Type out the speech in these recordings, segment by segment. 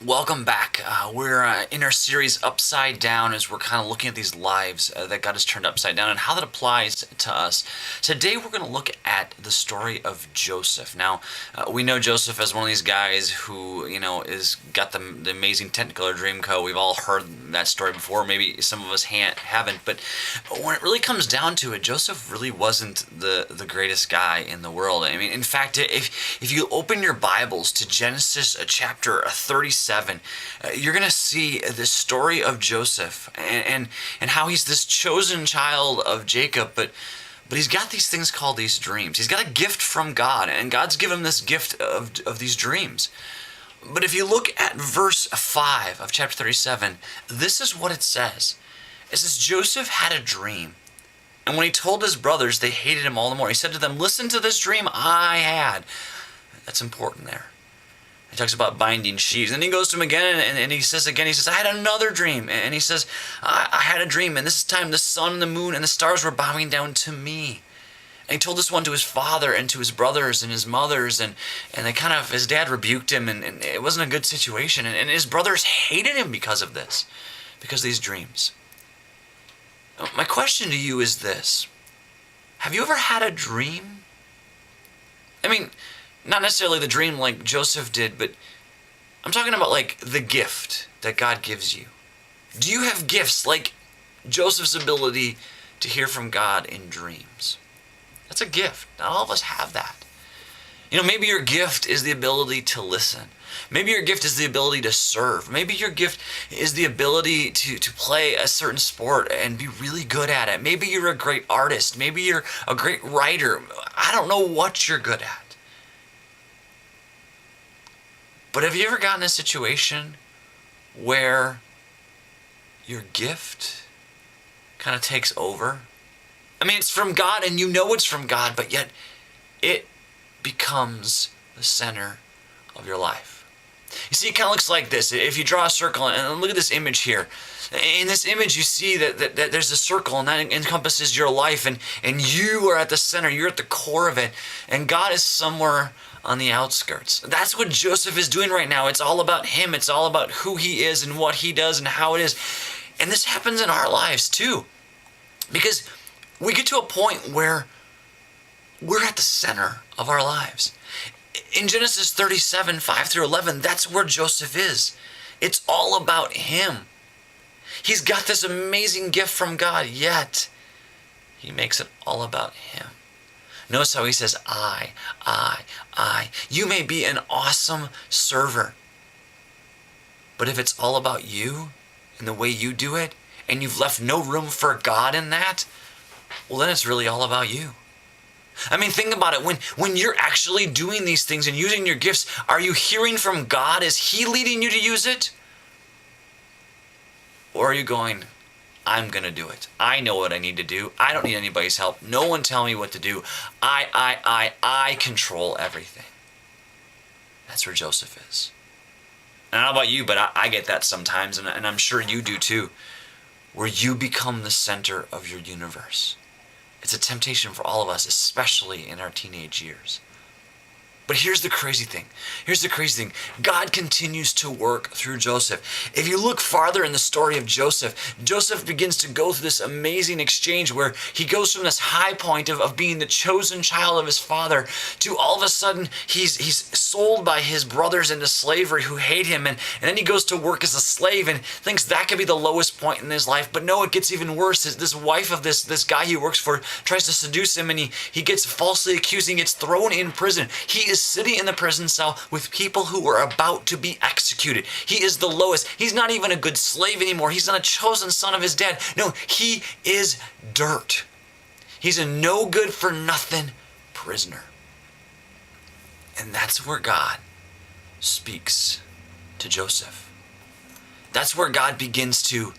Welcome back. We're in our series Upside Down as we're kind of looking at these lives that God has turned upside down and how that applies to us. Today we're going to look at the story of Joseph. Now, we know Joseph as one of these guys who, is got the amazing Technicolor Dreamcoat. We've all heard that story before. Maybe some of us haven't. But when it really comes down to it, Joseph really wasn't the greatest guy in the world. I mean, in fact, if you open your Bibles to Genesis chapter 37, you're going to see the story of Joseph and how he's this chosen child of Jacob, but he's got these things called these dreams. He's got a gift from God, and God's given him this gift of these dreams. But if you look at verse 5 of chapter 37, this is what it says. It says, Joseph had a dream, and when he told his brothers, they hated him all the more. He said to them, listen to this dream I had. That's important there. He talks about binding sheaves. And he goes to him again, and he says, I had another dream. And he says, I had a dream, and this time the sun and the moon and the stars were bowing down to me. And he told this one to his father and to his brothers and his mothers, and they his dad rebuked him, and it wasn't a good situation. And his brothers hated him because of this, because of these dreams. My question to you is this. Have you ever had a dream? I mean, not necessarily the dream like Joseph did, but I'm talking about like the gift that God gives you. Do you have gifts like Joseph's ability to hear from God in dreams? That's a gift. Not all of us have that. Maybe your gift is the ability to listen. Maybe your gift is the ability to serve. Maybe your gift is the ability to play a certain sport and be really good at it. Maybe you're a great artist. Maybe you're a great writer. I don't know what you're good at. But have you ever gotten in a situation where your gift kind of takes over? I mean, it's from God and you know it's from God, but yet it becomes the center of your life. You see, it kind of looks like this. If you draw a circle, and look at this image here. In this image, you see that there's a circle, and that encompasses your life, and you are at the center. You're at the core of it, and God is somewhere on the outskirts. That's what Joseph is doing right now. It's all about him. It's all about who he is and what he does and how it is. And this happens in our lives too, because we get to a point where we're at the center of our lives. In Genesis 37, 5 through 11, that's where Joseph is. It's all about him. He's got this amazing gift from God, yet he makes it all about him. Notice how he says, I. You may be an awesome server, but if it's all about you and the way you do it, and you've left no room for God in that, well, then it's really all about you. I mean, think about it. When you're actually doing these things and using your gifts, are you hearing from God? Is he leading you to use it? Or are you going, I'm going to do it. I know what I need to do. I don't need anybody's help. No one tell me what to do. I control everything. That's where Joseph is. And I don't know about you, but I get that sometimes, and I'm sure you do too, where you become the center of your universe. It's a temptation for all of us, especially in our teenage years. But here's the crazy thing. God continues to work through Joseph. If you look farther in the story of Joseph, Joseph begins to go through this amazing exchange where he goes from this high point of being the chosen child of his father to all of a sudden he's sold by his brothers into slavery who hate him. And then he goes to work as a slave and thinks that could be the lowest point in his life. But no, it gets even worse. This wife of this guy he works for tries to seduce him, and he gets falsely accused and gets thrown in prison. He is sitting in the prison cell with people who are about to be executed. He is the lowest. He's not even a good slave anymore. He's not a chosen son of his dad. No, he is dirt. He's a no good for nothing prisoner. And that's where God speaks to Joseph. That's where God begins to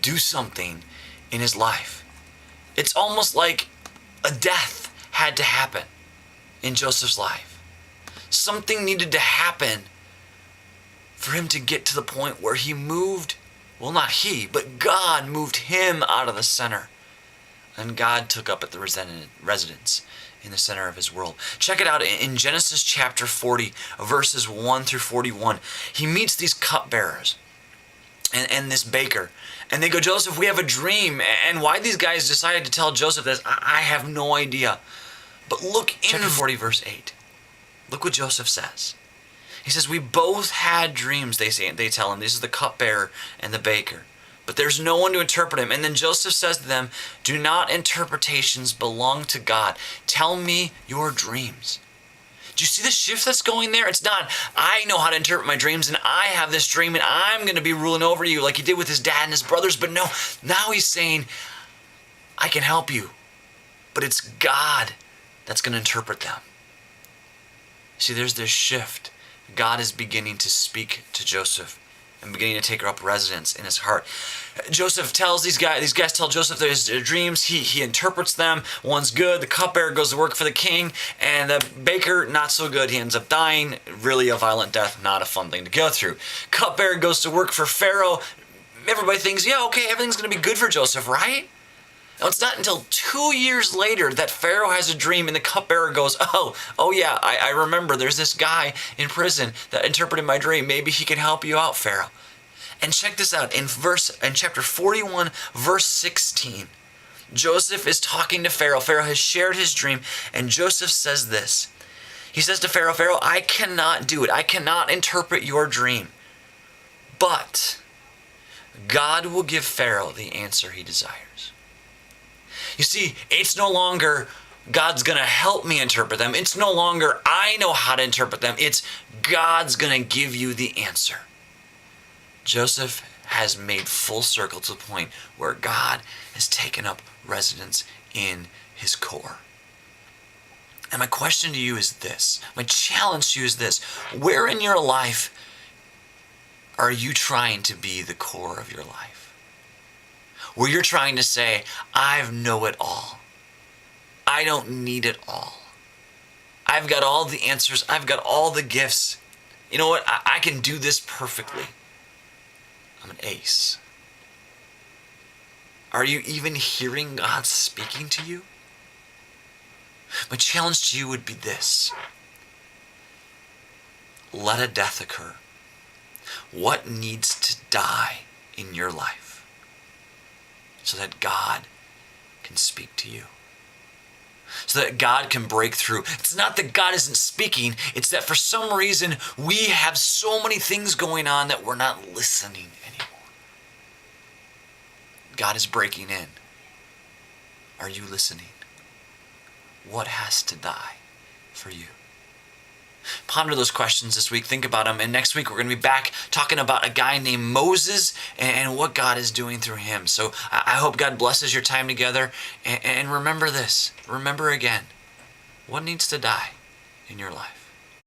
do something in his life. It's almost like a death had to happen in Joseph's life. Something needed to happen for him to get to the point where he moved, well, not he, but God moved him out of the center. And God took up at the residence in the center of his world. Check it out in Genesis chapter 40, verses 1 through 41. He meets these cupbearers and this baker. And they go, Joseph, we have a dream. And why these guys decided to tell Joseph this, I have no idea. But look in chapter 40, verse 8. Look what Joseph says. He says, we both had dreams, they tell him. This is the cupbearer and the baker. But there's no one to interpret him. And then Joseph says to them, do not interpretations belong to God? Tell me your dreams. Do you see the shift that's going there? It's not, I know how to interpret my dreams and I have this dream and I'm going to be ruling over you like he did with his dad and his brothers. But no, now he's saying, I can help you. But it's God that's going to interpret them. See, there's this shift. God is beginning to speak to Joseph and beginning to take up residence in his heart. Joseph tells these guys tell Joseph there's dreams. He interprets them. One's good. The cupbearer goes to work for the king, and the baker, not so good. He ends up dying. Really a violent death, not a fun thing to go through. Cupbearer goes to work for Pharaoh. Everybody thinks, yeah, okay, everything's going to be good for Joseph, right? Now, it's not until 2 years later that Pharaoh has a dream and the cupbearer goes, oh yeah, I remember there's this guy in prison that interpreted my dream. Maybe he can help you out, Pharaoh. And check this out. In chapter 41, verse 16, Joseph is talking to Pharaoh. Pharaoh has shared his dream, and Joseph says this. He says to Pharaoh, Pharaoh, I cannot do it. I cannot interpret your dream. But God will give Pharaoh the answer he desires. You see, it's no longer God's going to help me interpret them. It's no longer I know how to interpret them. It's God's going to give you the answer. Joseph has made full circle to the point where God has taken up residence in his core. And my question to you is this. My challenge to you is this. Where in your life are you trying to be the core of your life? Where you're trying to say, I know it all. I don't need it all. I've got all the answers. I've got all the gifts. You know what? I can do this perfectly. I'm an ace. Are you even hearing God speaking to you? My challenge to you would be this. Let a death occur. What needs to die in your life so that God can speak to you? So that God can break through. It's not that God isn't speaking. It's that for some reason we have so many things going on that we're not listening anymore. God is breaking in. Are you listening? What has to die for you? Ponder those questions this week. Think about them. And next week we're going to be back talking about a guy named Moses and what God is doing through him. So I hope God blesses your time together. And remember this. Remember again. What needs to die in your life?